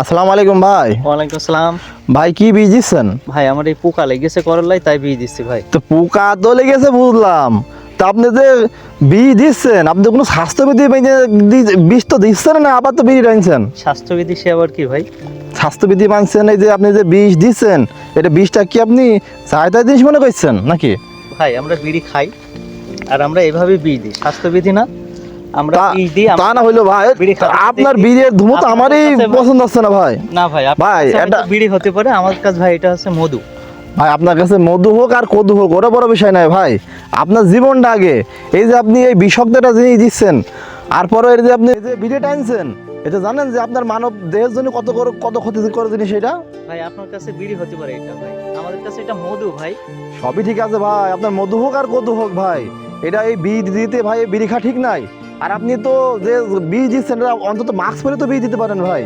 আসসালামু আলাইকুম ভাই। ওয়ালাইকুম আসসালাম। ভাই কি বীজ দিচ্ছেন? ভাই আমার এই পোকা লেগেছে করলাই, তাই বীজ দিচ্ছি ভাই। তো পোকা তো লেগেছে বুঝলাম, তা আপনি যে বীজ দিচ্ছেন আপনি কোনো স্বাস্থ্যবিধি মেনে বীজ তো দিচ্ছেন না, আবার তো বীজ আনছেন। স্বাস্থ্যবিধি সে আবার কি ভাই? স্বাস্থ্যবিধি মানছেন, এই যে আপনি যে বীজ দিচ্ছেন এটা বীজটা কি আপনি চাহিদা জিনিস মনে করছেন নাকি? ভাই আমরা বিড়ি খাই আর আমরা এভাবে বীজ দিই, স্বাস্থ্যবিধি না। আমরা বীজ দিই। তা না হইলো ভাই, বিড়ি খাওয়া আপনার দেখি, বীজের ধুমো তো আপনার আমারই কাছে ভাই- পছন্দ হচ্ছে না ভাই। না ভাই, ভাই, এটা বিড়ি হতে পারে, আমার কাছে ভাই এটা হচ্ছে মধু। ভাই আপনার কাছে মধু হোক আর কদু হোক ওটা বড় বিষয় নয় ভাই, আপনার জীবনটা আগে। এই যে আপনি এই বিষাক্ত একটা জিনিস দিচ্ছেন, আর পরে এই যে আপনি এই যে ভিডিও টানছেন, এটা জানেন যে আপনার মানব দেহের জন্য কত ক্ষতি করে জিনিস এটা। ভাই আপনার কাছে বিড়ি হতে পারে এটা ভাই, আমাদের কাছে এটা মধু ভাই। সবই ঠিক আছে ভাই, আপনার মধু হোক আর কদু হোক ভাই, এটা এই বীজ দিতে ভাই এই বিড়ি খা ঠিক নাই। আর আপনি তো যে বীজ দিচ্ছেন এটা অন্তত মাস্ক পরে তো বীজ দিতে পারেন ভাই।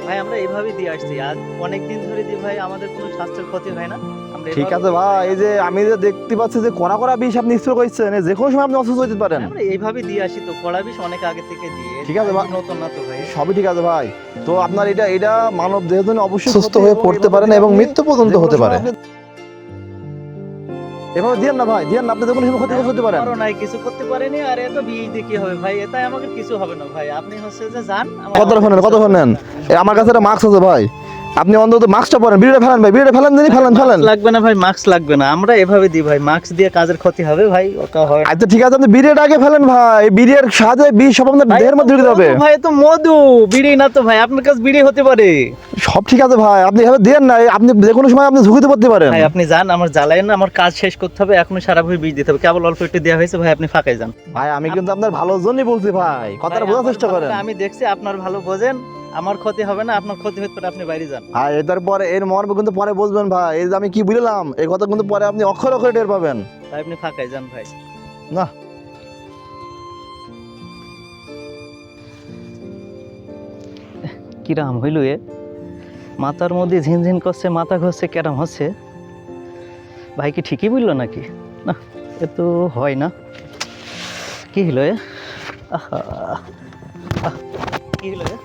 ভাই আমরা এইভাবে দিয়ে আসছি, আজ অনেক দিন ধরে দিই ভাই, আমাদের কোনো স্বাস্থ্যের ক্ষতি হয় না। আমরা ঠিক এভাবে আছে ভাই, এই যে আমি যে দেখতে পাচ্ছি যে কড়া বিষ আপনি স্প্রে করছেন, যে কোনো সময় আপনি অসুস্থ হতে পারেন। আমরা এইভাবে দিয়ে আসি তো, কড়া বিষ অনেক আগে থেকে দিয়ে। ঠিক আছে ভাই, নতুন না তো ভাই। সবই ঠিক আছে ভাই। তো আপনার এটা মানব দেহের জন্য অবশ্যই সুস্থ হয়ে পড়তে পারেন এবং মৃত্যু পর্যন্ত হতে পারে। এভাবে দিয়েন না ভাই, দিয়েন না, আপনি যখন সময় ক্ষতি করতে পারেন। নাই কিছু করতে পারেনি, আর এত বীজ দিয়ে কি হবে ভাই? এটাই আমাকে কিছু হবে না ভাই, আপনি হচ্ছে যে যান। কত শোনেন, আমার কাছে একটা মাস্ক আছে ভাই, আপনি অন্তত মাস্কটা পরেন, বিড়িটা ফেলেন ভাই, বিড়িটা ফেলেন জানি, ফেলেন। লাগবে না ভাই, মাস্ক লাগবে না, আমরা এভাবে দিই ভাই। মাস্ক দিয়ে কাজের ক্ষতি হবে ভাই, ওটা হয় না। আচ্ছা ঠিক আছে, আপনি বিড়িটা আগে ফেলেন ভাই, বিড়ির সাহায্যে বিষ সব আপনার ভাই, দেহের মধ্যে ঢুকে যাবে। ভাই তো মধু, বিড়ি না তো ভাই, আপনার কাছে বিড়ি হতে পারে। সব ঠিক আছে ভাই, আপনি এভাবে দেন না, আপনি যে কোনো সময় আপনি ঝুঁকিতে পড়তে পারেন। ভাই আপনি যান, আমার জ্বালায়েন না, আমার কাজ শেষ করতে হবে, এখনো সারা ভুঁই বীজ দিতে হবে, কেবল অল্প একটু দেওয়া হয়েছে ভাই, আপনি ফাঁকায় যান। ভাই আমি কিন্তু আপনার ভালোর জন্যই বলছি ভাই, কথাটা ভাই, বোঝার আমার চেষ্টা করেন। ভালোটা আমি দেখছি, আপনার ভালো বোঝেন, আমার ক্ষতি হবে না, আপনার ক্ষতি হতে পারে, আপনি বাইরে যান। ভাই এটার পরে এর মর্ম কিন্তু পরে বুঝবেন ভাই, এই যে আমি কি বুঝলাম এই কথা কিন্তু পরে আপনি অক্ষরে টের পাবেন। তাই আপনি ফাঁকায় যান ভাই। না কিরাম হইল এ, মাথার মধ্যে ঝিনঝিন করছে, মাথা ঘষছে, কেরাম হচ্ছে। ভাই কি ঠিকই বললো নাকি? না, এ তো হয় না। কি হলো এ? আহা, কি হলো এ?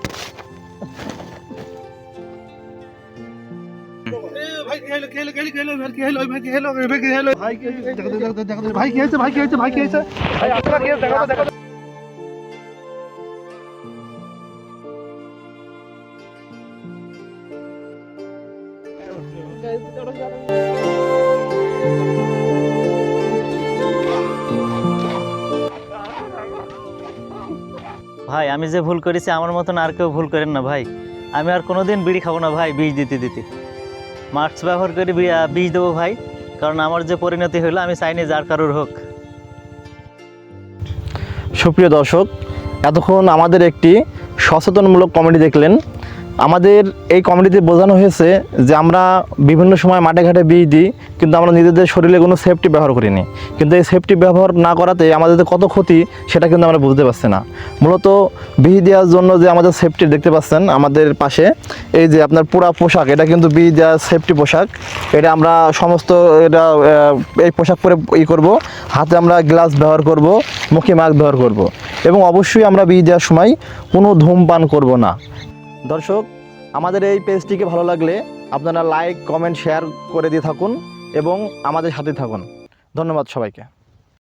ভাই আমি যে ভুল করেছি, আমার মতন আর কেউ ভুল করেন না ভাই। আমি আর কোনোদিন বিড়ি খাবো না ভাই, বীজ দিতে মাস্ক ব্যবহার করে বীজ দেবো ভাই, কারণ আমার যে পরিণতি হলো আমি চাইনি যার কারোর হোক। সুপ্রিয় দর্শক, এতক্ষণ আমাদের একটি সচেতনমূলক কমেডি দেখলেন। আমাদের এই কমেডিতে বোঝানো হয়েছে যে আমরা বিভিন্ন সময় মাঠে ঘাটে বীজ দিই, কিন্তু আমরা নিজেদের শরীরে কোনো সেফটি ব্যবহার করিনি। কিন্তু এই সেফটি ব্যবহার না করাতে আমাদের যে কত ক্ষতি সেটা কিন্তু আমরা বুঝতে পারছি না। মূলত বীজ দেওয়ার জন্য যে আমাদের সেফটি দেখতে পাচ্ছেন আমাদের পাশে, এই যে আপনার পুরা পোশাক, এটা কিন্তু বীজ দেওয়ার সেফটি পোশাক। এটা আমরা সমস্ত এই পোশাক পরে করব, হাতে আমরা গ্লাভস ব্যবহার করব, মুখে মাস্ক ব্যবহার করব, এবং অবশ্যই আমরা বীজ দেওয়ার সময় কোনো ধূমপান করব না। দর্শক, আমাদের এই পেজটিকে ভালো লাগলে আপনারা লাইক, কমেন্ট, শেয়ার করে দিয়ে থাকুন এবং আমাদের সাথে থাকুন। ধন্যবাদ সবাইকে।